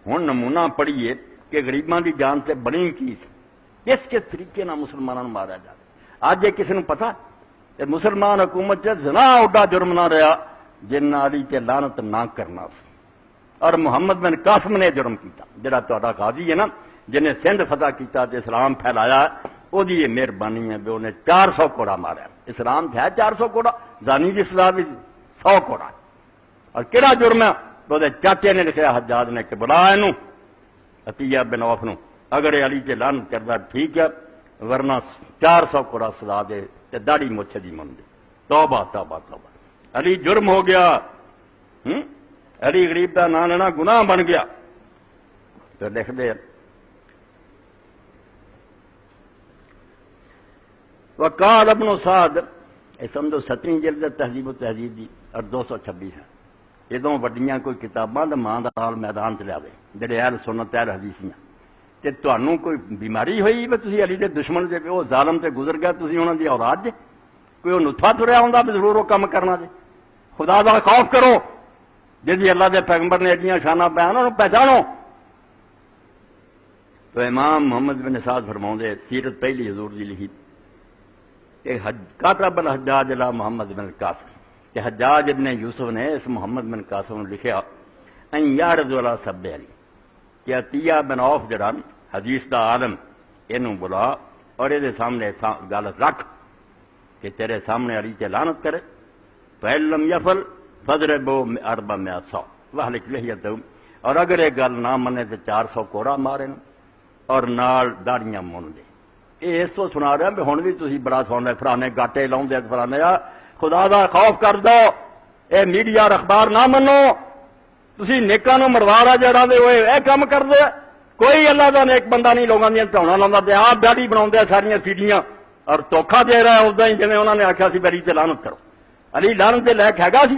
ہوں نمونہ پڑھیے کہ غریباں دی جان سے بنی کی کس کس طریقے نہ مسلمانوں مارا جائے. اج یہ کسی نے پتا کہ مسلمان حکومت زنا اڈا جرم نہ رہا جن علی تے لعنت نہ کرنا سی. اور محمد بن قاسم نے جرم کیتا جڑا تہاڈا قاضی ہے نا جنہیں سندھ فتح کیتا تے اسلام پھیلایا وہ یہ مہربانی ہے بھی انہیں 400 کوڑا مارا. اسلام ہے 400 کوڑا زانی کی سزا بھی 100 کوڑا. اور کہڑا جرم ہے وہ چاچے نے لکھا حجاج نے کہ بلا یہ عطیہ بن عوف نو اگر یہ علی تے لعنت کردا ٹھیک ہے ورنہ 400 کوڑا سزا دے تے داڑھی مچھ دی من دے. توبہ توبہ توبہ. علی جرم ہو گیا. علی غریب کا نام لینا گناہ بن گیا. پھر لکھ دے وقال ابن سعد یہ سمجھو 7ویں جلد تہذیب و تہذیب دی اور 226 ہے. ادوں وڈیاں کوئی کتاباں دا ماں دا نال میدان چ لیا جڑے اہل سنت اہل حدیثیاں تے تانوں کوئی بیماری ہوئی بھی تسی علی دے دشمن جے وہ ظالم تے گزر گیا تسی انہاں دی اولاد جے کوئی وہ نطفہ تریا ہوندا بھی ضرور وہ کام کرنا جے. خدا دا خوف کرو جی اللہ دے پیغمبر نے ایڈیاں شاناں بیان انہوں پہچانو. تو امام محمد بن سعد فرماؤندے سیرت پہلی حضور دی لکھی کہ کاتب الحجاج علی محمد بن قاسم کہ حجاج ابن یوسف نے اس محمد بن قاسم نے لکھیا ان یارض علی سب علی کہ عطیہ بن عوف جڑا حدیث دا عالم اینوں بلا اور یہ سامنے گل رکھ کہ تیرے سامنے علی تے لعنت کرے. فإن لم يفعل فضربوا 400 واہلک لحیتہم. اور اگر یہ گل نہ منے تو 400 کوڑا مارے اور نال داڑیاں من دے. یہ اس کو سنا رہا بھی ہوں بھی تھی بڑا سن رہے فلانے گاٹے لاؤ فلانے خدا دا خوف کر دو. اے میڈیا اور اخبار نہ منو. تھی نیکاں نو مروا رہا جڑا دے ہوئے اے کام کر دے. کوئی اللہ دا نیک بندہ نہیں لوگوں دیا ٹھاؤنا لاؤں تے آپ داڑھی بنا ساریا سیڑیاں اور دھوکھا دے رہا ہے ادا ہی جی انہوں نے آخیا سی علی تے لعنت کرو. علی لعنت دے لائق ہے سی.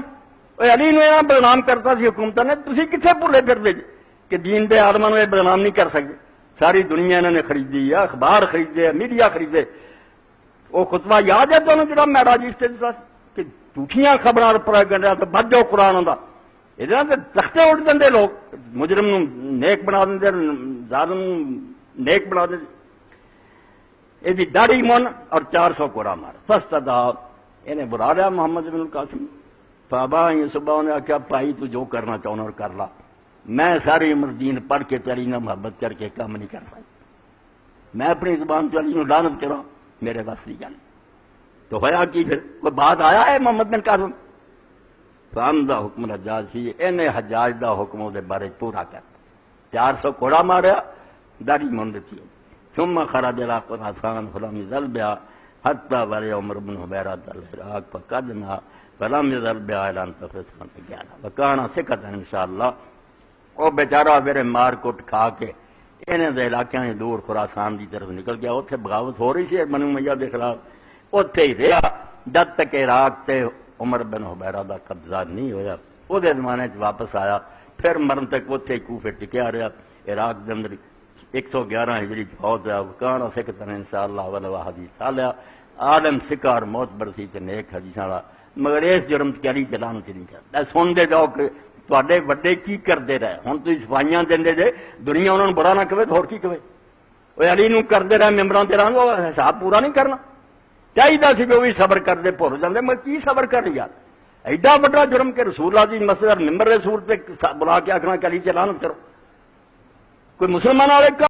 علی نے یہاں بدنام کرتا سی حکومت نے. تھی کتنے بھولے پھرتے جی کہ دین دے آدموں یہ بدنام نہیں کر سکتے. ساری دنیا انہوں نے خریدی ہے اخبار خریدے میڈیا خریدے. وہ خطبہ یاد ہے تو جڑا معراج کہ جھوٹیاں خبریں پر گنڈیا تو بد جاؤ قرآن آتا یہ تختے اٹھ دیں لوگ مجرم نو نیک بنا دیں ظالم نیک بنا دیں. یہ داڑھی من اور 400 کوڑا مار فستدا. انہیں بلا لیا محمد بن قاسم. بابا صبح نے آخیا بھائی تو جو کرنا چاہنا اور کر لا. میں ساری عمر دین پڑھ کے تیری نہ محبت کر کے کام نہیں کر پائی. میں اپنی زبان سے علی نو لعنت کرا میرے بس نہیں جانے. تو ہوا کی پھر کوئی بات آیا ہے محمد بن قاسم فام دا حکم حجاج سی. انہیں حجاج دا حکم دے بارے پورا کر 400 کوڑا ماریا داڑھی من دیتی. ثم خرج الى خراسان فلم يزل بها حتى ولي عمر بن حبيرة العراق فقدنا فلم يزل بها الى ان تفسخ وكان ثقة ان شاء الله. وہ بیچارہ میرے مار کٹ کھا کے انہیں دے علاقے دور خراسان دی طرف نکل گیا. اتنے بغاوت ہو رہی سی بنو امیہ دے خلاف. اتنے ہی رہا جب تک عراق تے عمر بن حبیرہ دا قبضہ نہیں ہویا. وہ زمانے چ واپس آیا پھر مرن تک اتنے کوفے ٹکیا رہا. عراق دے اندر 111 ہجری فوت ہے. وکان سکتن انشاءاللہ ولوا حدیث صالح عالم سکار موت برسی تے نیک حدیث والا. مگر اس جرم کری چلان چ نہیں کرتا. سن دے جاؤ کہ تے وڈے کی کرتے رہے. ہوں تھی صفائیاں دے جے دنیا انہوں نے برا نہ کہے تو ہور کی کہے. وہ علی نو کرتے رہے ممبران تے رہو حساب پورا نہیں کرنا چاہیے سی. جو بھی صبر کرتے بھول جاتے. میں کی صبر کر یار ایڈا وڈا جرم کہ رسول اللہ دی مسجد ممبر رسول پہ بلا کے آخنا کہ علی تے لعنت کرو. کوئی مسلمان والے